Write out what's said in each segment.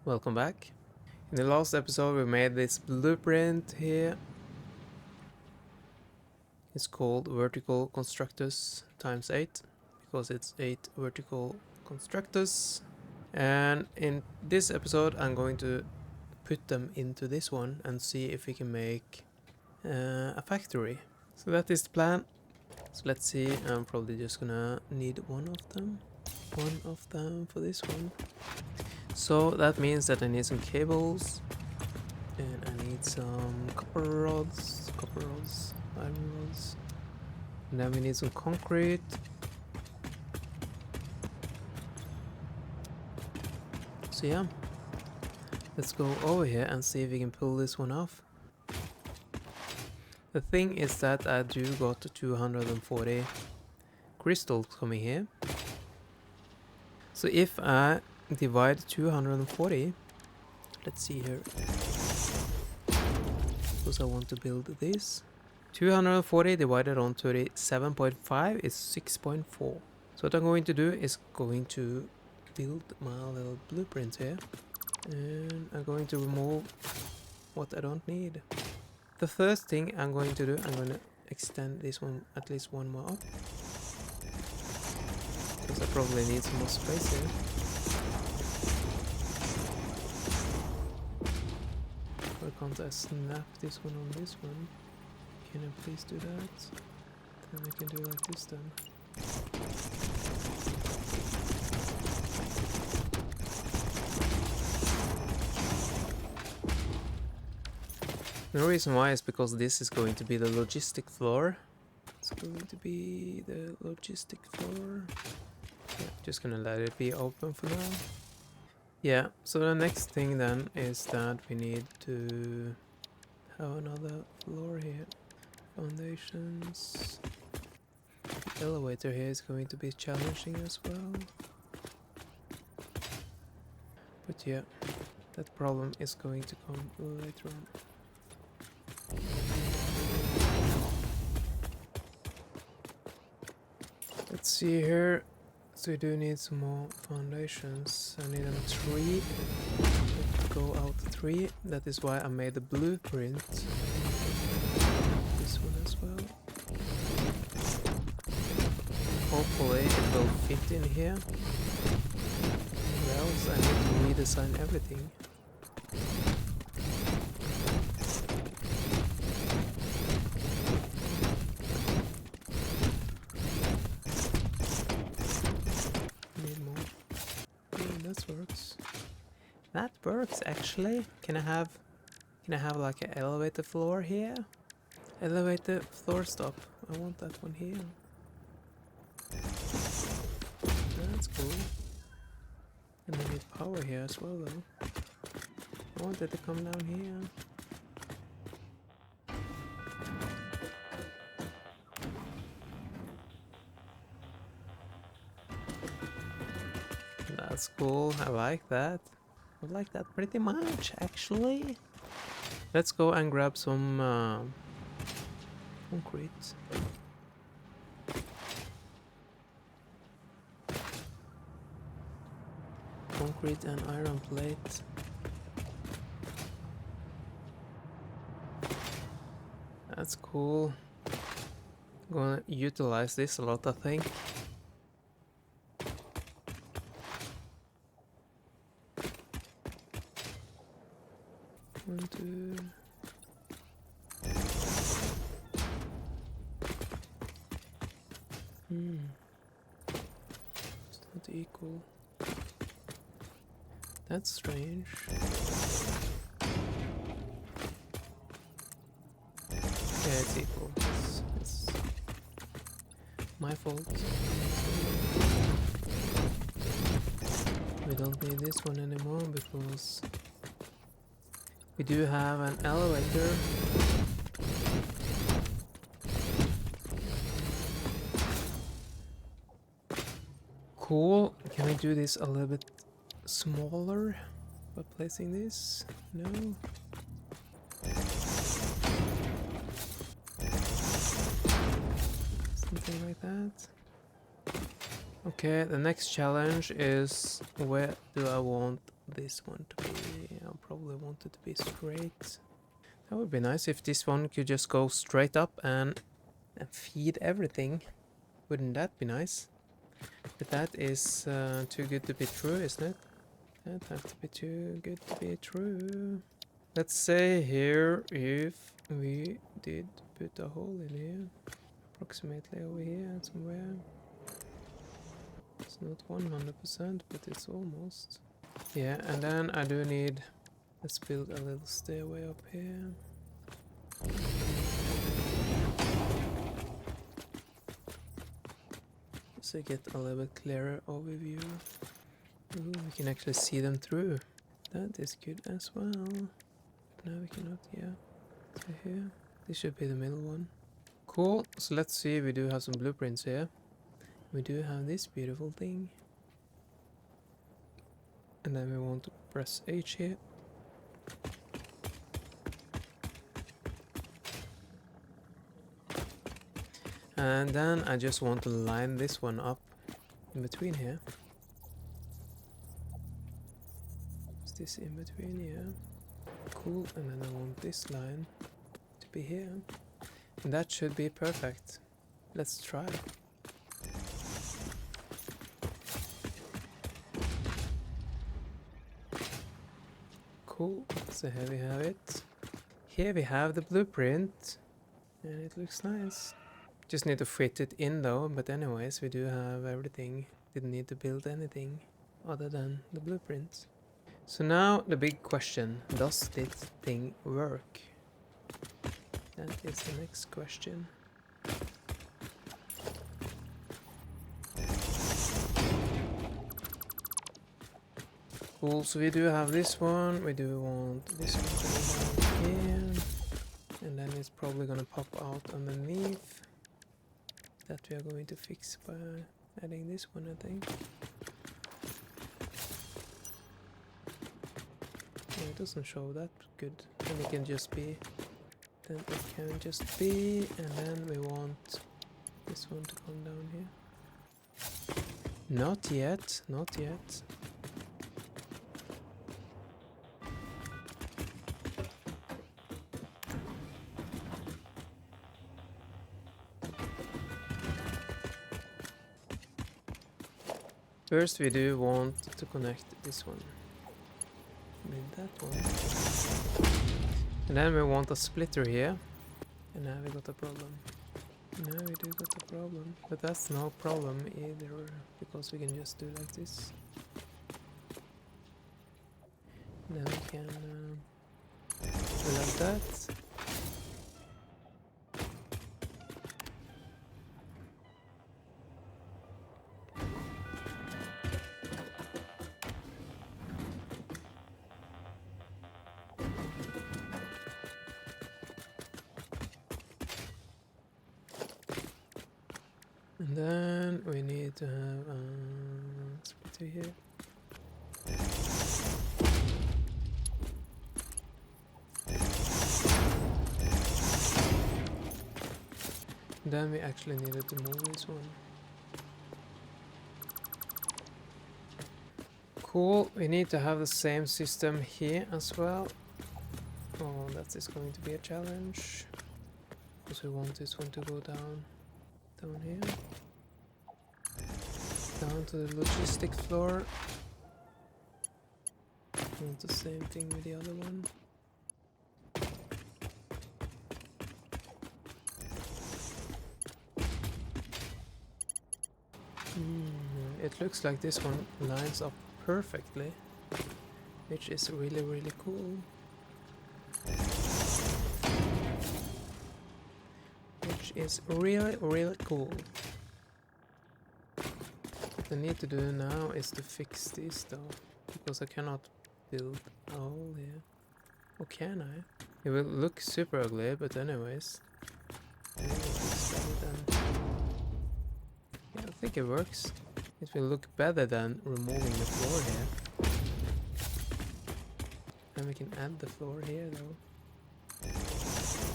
Welcome back. In the last episode we made this blueprint here. It's called vertical constructors times 8 because it's 8 vertical constructors. And in this episode I'm going to put them into this one and see if we can make a factory. So that is the plan. So let's see, I'm probably just gonna need one of them for this one. So that means that I need some cables and I need some copper rods, iron rods, and then we need some concrete. So yeah, let's go over here and see if we can pull this one off. The thing is that I do got 240 crystals coming here. So if I divide 240, let's see here, because I want to build this. 240 divided on 37.5 is 6.4. So what I'm going to do is going to build my little blueprint here, and I'm going to remove what I don't need. The first thing I'm going to do, I'm going to extend this one at least one more up, because I probably need some more space here. Why can't I snap this one on this one? Can I please do that? Then I can do like this then. The reason why is because this is going to be the logistic floor. It's going to be the logistic floor. Yeah, just gonna let it be open for now. Yeah, so the next thing then is that we need to have another floor here. Foundations. The elevator here is going to be challenging as well. But yeah, that problem is going to come later on. Let's see here. So we do need some more foundations. I need them 3. Go out 3. That is why I made the blueprint. This one as well. Hopefully it will fit in here. Or else I need to redesign everything. That works actually. Can I have like an elevator floor here? Elevator floor stop. I want that one here. That's cool. And I need power here as well though. I want it to come down here. That's cool. I like that. I like that pretty much, actually. Let's go and grab some concrete. Concrete and iron plate. That's cool. I'm gonna utilize this a lot, I think. One, two. It's not equal. That's strange. Yeah, it's equal. It's my fault. We don't need this one anymore because we do have an elevator. Cool. Can we do this a little bit smaller by placing this? No. Something like that. Okay, the next challenge is where do I want this one to be... I probably want it to be straight. That would be nice if this one could just go straight up and feed everything. Wouldn't that be nice? But that is too good to be true, isn't it? That has to be too good to be true. Let's say here if we did put a hole in here, approximately over here somewhere. It's not 100%, but it's almost. Yeah, and then I do need... Let's build a little stairway up here. So I get a little bit clearer overview. Ooh, we can actually see them through. That is good as well. No, we cannot, yeah. So here, this should be the middle one. Cool, so let's see, we do have some blueprints here. We do have this beautiful thing. And then we want to press H here. And then I just want to line this one up in between here. Is this in between? Yeah. Cool, and then I want this line to be here. And that should be perfect. Let's try. Cool, so here we have it. Here we have the blueprint. And it looks nice. Just need to fit it in though, but anyways, we do have everything. Didn't need to build anything other than the blueprint. So now the big question, does this thing work? That is the next question. Cool, so we do have this one, we do want this one to be down here, and then it's probably gonna pop out underneath. That we are going to fix by adding this one, I think. Yeah, it doesn't show that good. Then it can just be, and then we want this one to come down here. Not yet, not yet. First we do want to connect this one with that one. And then we want a splitter here. And now we got a problem. Now we do got a problem. But that's no problem either, because we can just do like this. And then we can do like that. And then we need to have a splitter here. Then we actually needed to move this one. Cool, we need to have the same system here as well. Oh, that is going to be a challenge. Because we want this one to go down here. Down to the logistic floor. We want the same thing with the other one. It looks like this one lines up perfectly, which is really, really cool. Which is really, really cool. What I need to do now is to fix this though, because I cannot build a hole here. Or can I? It will look super ugly, but anyways. Yeah, I think it works. It will look better than removing the floor here. And we can add the floor here though.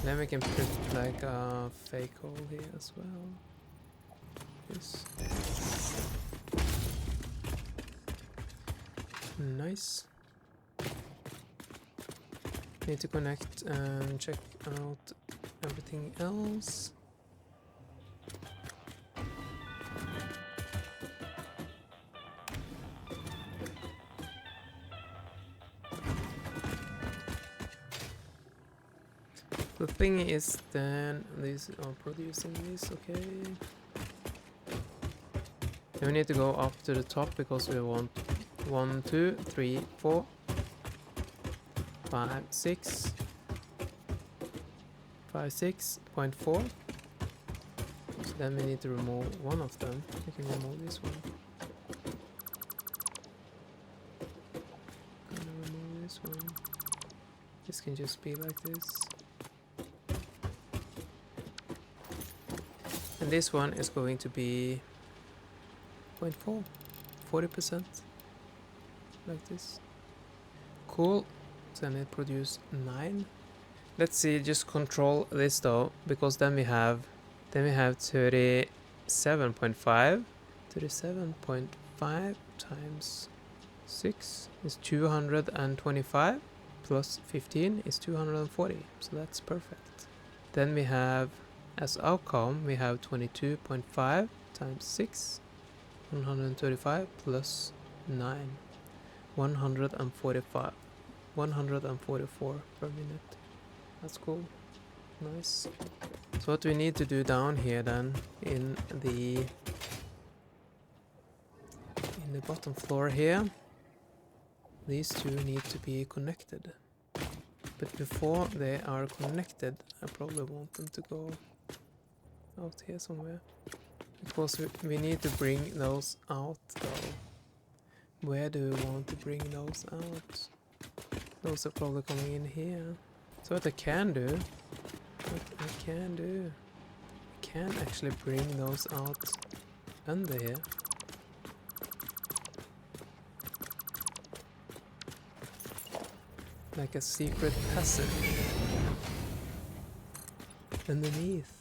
Then we can put like a fake hole here as well. Yes. Nice. Need to connect and check out everything else. The thing is then these are producing this, okay. Then we need to go up to the top because we want 1, 2, 3, 4, 5, 6. 5, 6.4. So then we need to remove one of them. We can remove this one. Gonna remove this one. This can just be like this. And this one is going to be 0.4, 40%, like this. Cool. Then it produce 9. Let's see, just control this though, because then we have 37.5. 37.5 times 6 is 225 plus 15 is 240. So that's perfect. Then we have as outcome we have 22.5 times 6, 135 plus 9, 144 per minute. That's cool. Nice. So what we need to do down here then in the bottom floor here, these two need to be connected. But before they are connected, I probably want them to go out here somewhere. Because we need to bring those out though. Where do we want to bring those out? Those are probably coming in here. So what I can do, I can actually bring those out under here. Like a secret passage underneath.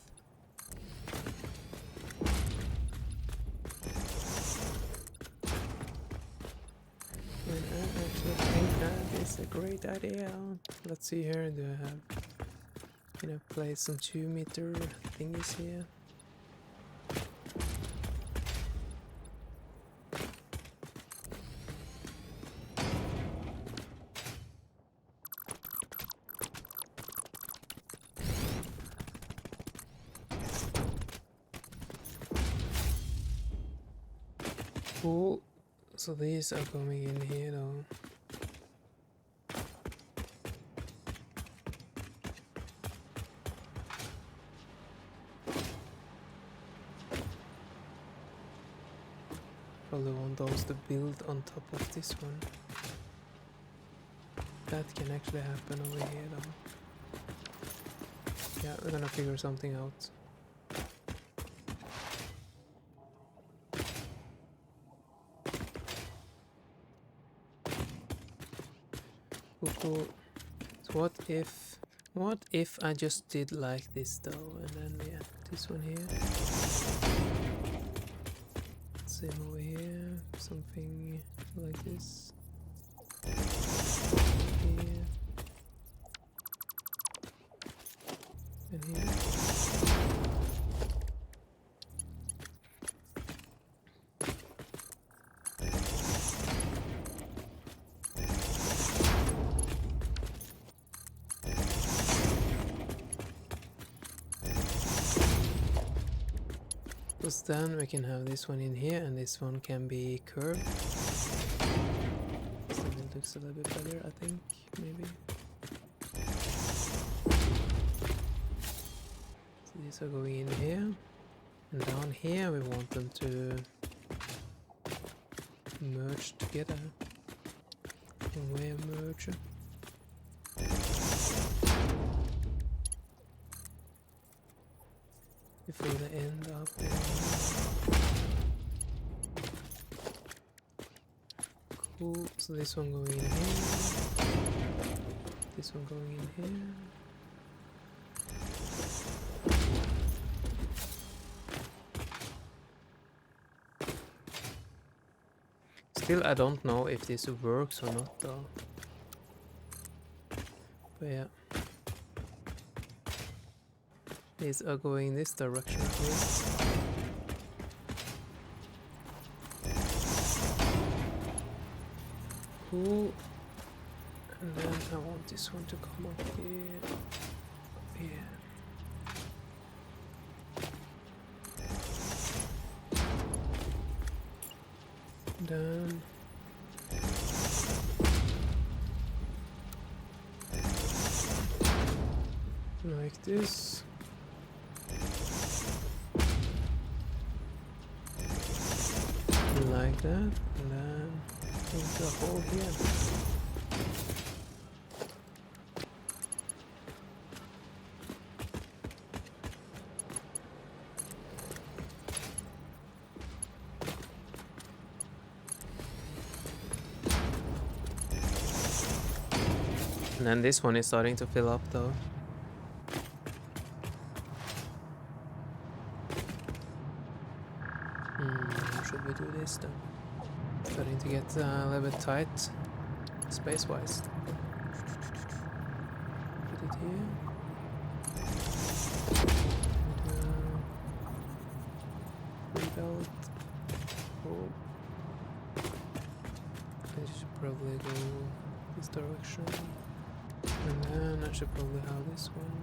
And I actually think that is a great idea. Let's see here, do I have, can I place some 2 meter thingies here? Cool. So these are coming in here though. Probably want those to build on top of this one. That can actually happen over here though. Yeah, we're gonna figure something out. Cool. So what if I just did like this though, and then yeah, this one here. Same over here, something like this. Here. And here. Because then we can have this one in here and this one can be curved. So it looks a little bit better, I think, maybe. So these are going in here. And down here we want them to merge together. One way of merge. Before they end up in... Cool, so this one going in here. This one going in here. Still, I don't know if this works or not though. But yeah. These are going this direction at least. Cool. And then I want this one to come up here. Up here. Then like this. Like that, and then into a hole here. And then this one is starting to fill up though. Should we do this then? Starting to get a little bit tight space-wise. Put it here. Rebuild. Oh. I should probably go this direction. And then I should probably have this one.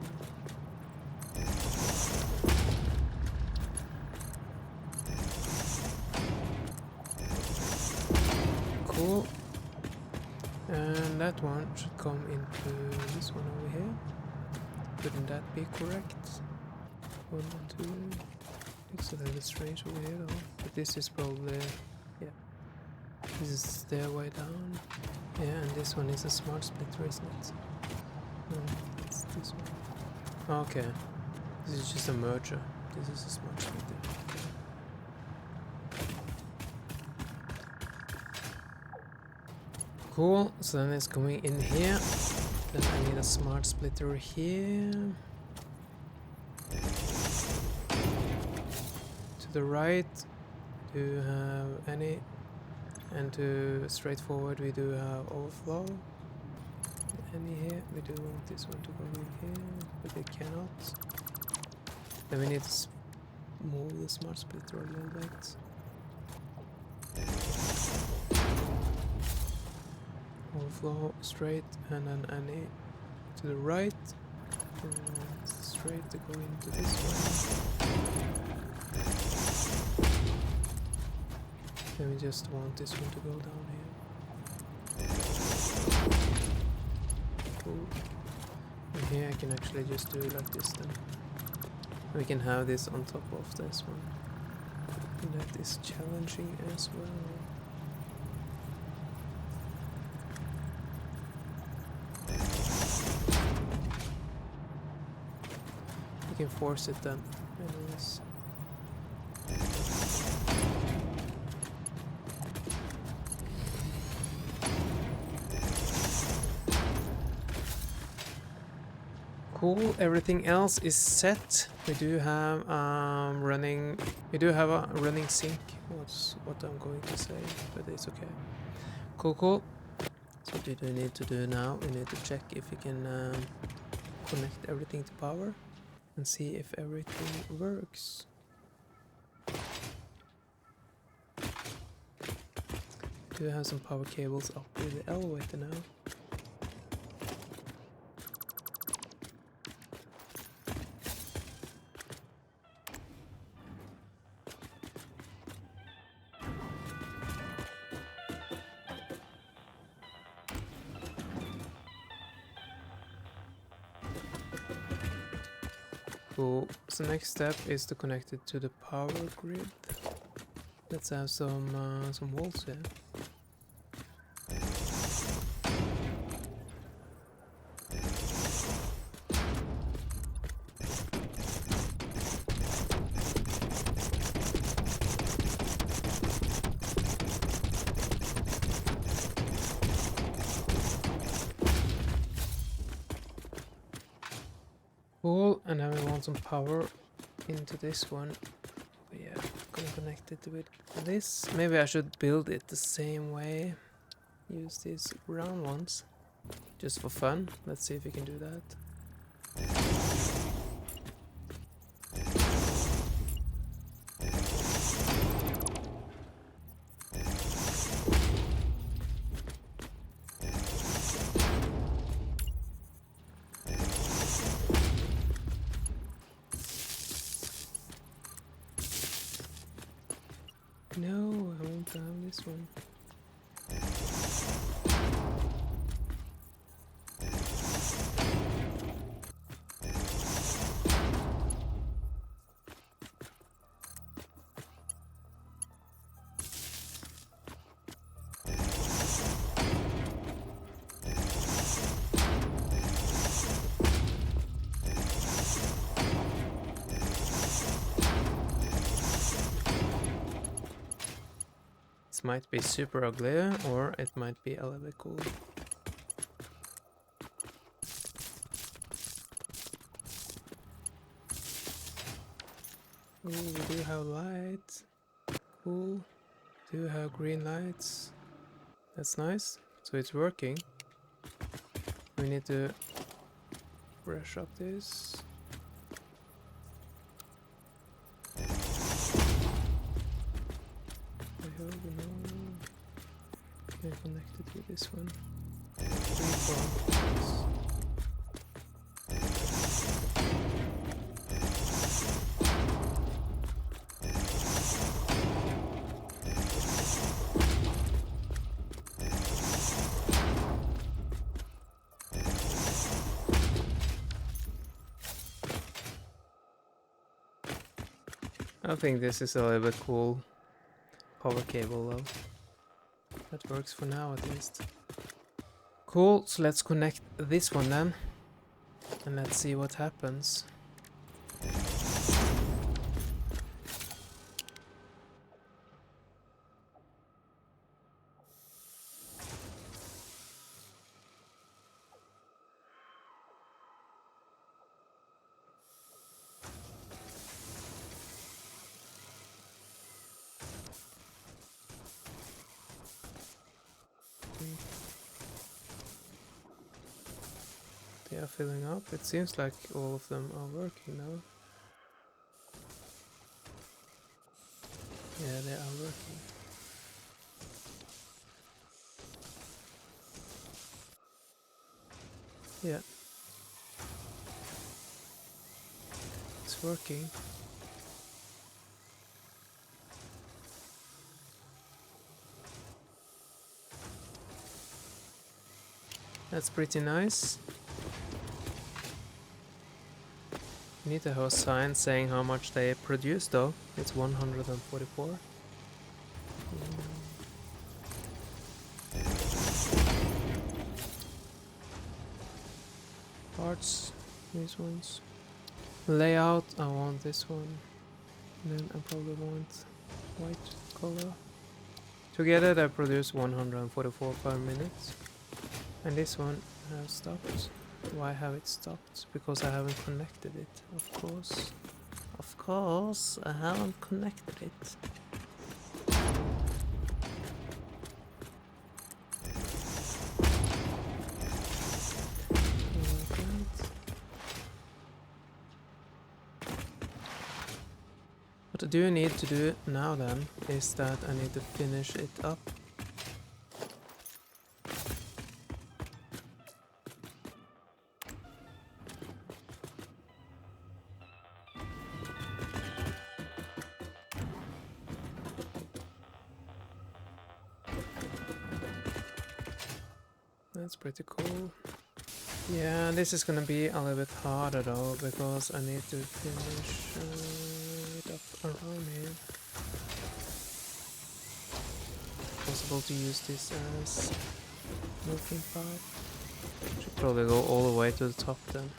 Cool. And that one should come into this one over here. Wouldn't that be correct? 1 and 2. It's a little bit strange over here though. But this is probably, yeah. This is the stairway down. Yeah, and this one is a smart splitter, isn't it? No, it's this one. Okay. This is just a merger. This is a smart splitter. Cool, so then it's coming in here. Then I need a smart splitter here. To the right, do you have any? And to straightforward, we do have overflow. Any here? We do want this one to go in here, but we cannot. Then we need to move the smart splitter a little bit. Overflow straight, and then any to the right, and straight to go into this one. Then we just want this one to go down here. Cool. And here I can actually just do it like this then. We can have this on top of this one. And that is challenging as well. We can force it then. Anyways. Cool, everything else is set. We do have running. We do have a running sink. What's what I'm going to say, but it's okay. Cool, cool. So what do we need to do now? We need to check if we can connect everything to power and see if everything works. Do have some power cables up with the elevator now. Cool. So next step is to connect it to the power grid. Let's have some walls here. Cool, and now we want some power into this one. But yeah, I'm gonna connect it with this. Maybe I should build it the same way. Use these round ones. Just for fun. Let's see if we can do that. No, I won't have this one. This might be super ugly, or it might be a little bit cool. Ooh, we do have lights. Cool. We do have green lights. That's nice. So it's working. We need to brush up this. I hope we know. Can connect it with this one. 3, 4. I think this is a little bit cool power cable though. That works for now at least. Cool, so let's connect this one then. And let's see what happens. They are filling up. It seems like all of them are working now. Yeah, they are working. Yeah. It's working. That's pretty nice. Need to have a sign saying how much they produce though. It's 144. Parts, these ones. Layout, I want this one. And then I probably want white color. Together they produce 144 per minute. And this one has stopped. Why have it stopped? Because I haven't connected it, of course. Of course, I haven't connected it. What I do need to do now then is that I need to finish it up. That's pretty cool. Yeah, this is gonna be a little bit harder though, because I need to finish it up around here. Possible to use this as milking pipe. Should probably go all the way to the top then.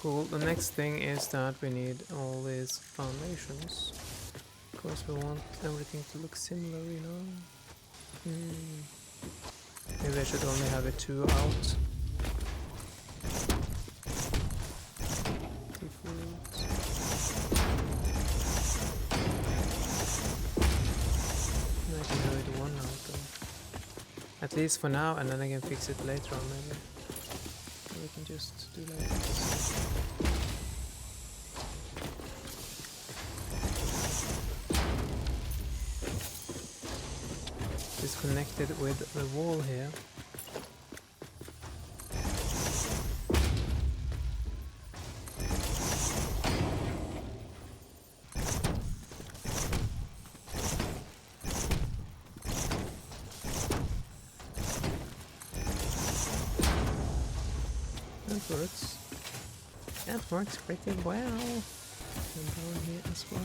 Cool, the next thing is that we need all these foundations. Of course we want everything to look similar, you know. Maybe I should only have it 2 out. Default. I can have it 1 out though. At least for now, and then I can fix it later on maybe. Or we can just do like this. Disconnected with the wall here. That works. That works pretty well. And down here as well.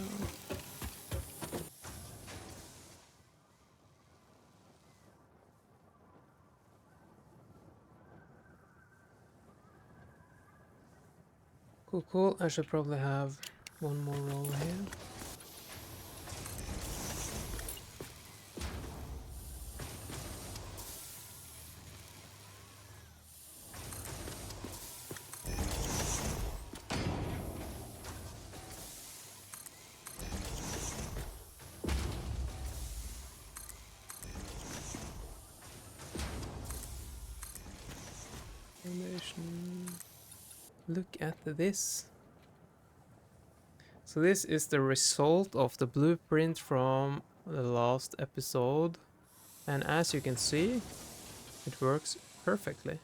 Cool, cool. I should probably have 1 more roll here. Foundation. Look at this. So this is the result of the blueprint from the last episode, and as you can see, it works perfectly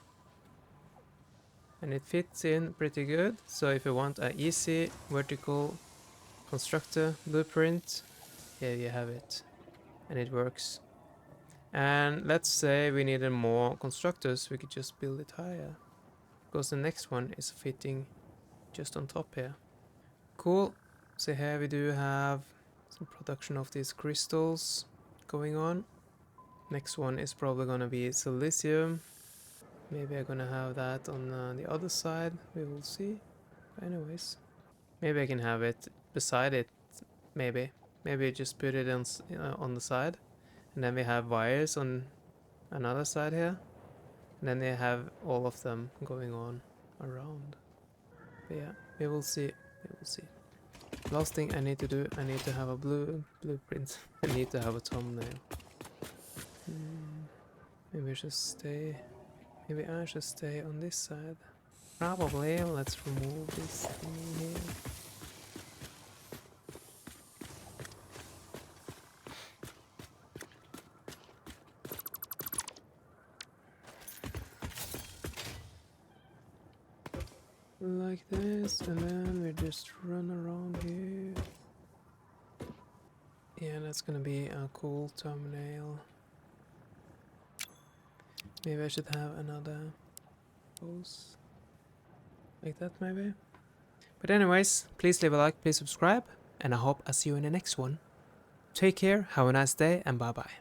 and it fits in pretty good. So if you want an easy vertical constructor blueprint, here you have it, and it works. And let's say we needed more constructors, we could just build it higher, because the next one is fitting just on top here. Cool. So here we do have some production of these crystals going on. Next one is probably gonna be silicium. Maybe I'm gonna have that on the other side, we will see. Anyways, maybe I can have it beside it, maybe just put it on the side, and then we have wires on another side here, and then they have all of them going on around. But yeah, we will see. Last thing I need to do, I need to have a blueprint. I need to have a thumbnail. Maybe I should stay. Maybe I should stay on this side. Probably. Let's remove this thing here. Like this, and then we just run around here. Yeah, that's gonna be a cool thumbnail. Maybe I should have another pose like that maybe. But anyways, please leave a like, please subscribe, and I hope I see you in the next one. Take care, have a nice day, and bye bye.